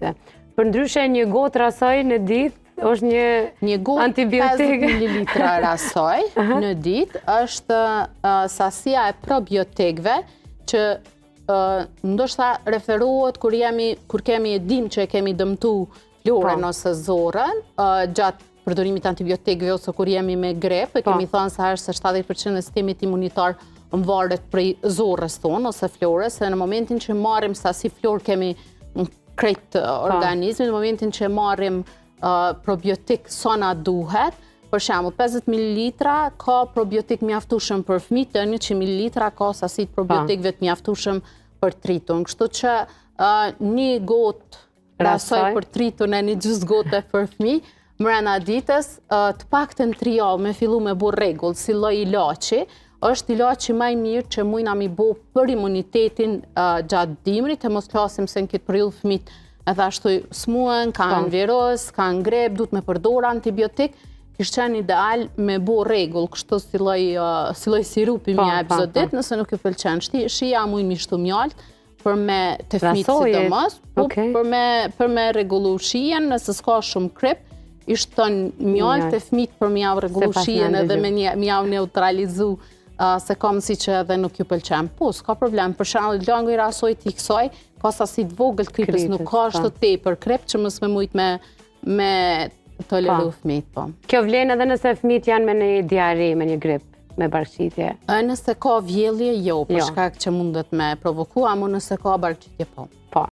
antibiotikëve. Për ndryshe një gotë rasoj në ditë është një antibiotik. 50 ml rasoj në ditë është sasia e probiotikëve që ndoshta referohet kur kemi dim që e kemi dëmtu florën ose zorën gjatë përdorimit antibiotikëve ose kur jemi me grip, e kemi thënë se është se 70% e sistemit imunitar varet prej zorrës tonë ose florës, e në momentin që marrim sasi florë kemi krejt organizmin, në momentin që marrim probiotik sa na duhet, për shembull 50 ml ka probiotik mjaftueshëm për fëmijë, 100 ml ka sasi probiotikëve të mjaftueshëm për tritun. Kështu që një gotë rasoj për tritun e një gjys gote për fëmijë, mrena ditës, të paktën 3 javë me fillu me bo rregull, si lloj ilaçi, është ilaçi më i mirë që mujna mi bo për imunitetin gjatë dimrit, e mos flasim se në këtë periudhë fëmijët edhe ashtu smuen, kanë virus, kanë grip, duhet me përdor antibiotik, kishte qenë ideal me bo rregull, kështu si lloj sirupi mi jep çdo ditë, nëse nuk ju pëlqen. Shija muj mi shtu mjalt, për me të fëmijët sidomos, për me rregullu shijen, nëse s'ka shumë grip, ishton mjalt të fëmijët për me javë rregullu shijen edhe me javë neutralizu se kam si që edhe nuk ju pëlqen. Po, s'ka problem, për shembull langu i rasojt i kësaj, ka sasi të vogël të kripës, nuk ka ashtu tepër krip që mos me mujt me toleru fëmijët, po. Kjo vlen edhe nëse fëmijët janë me një diare, me një grip, me barqitje? Nëse ka vjellje, jo, për shkak që mundet me provoku, ama nëse ka barqitje, po. Po,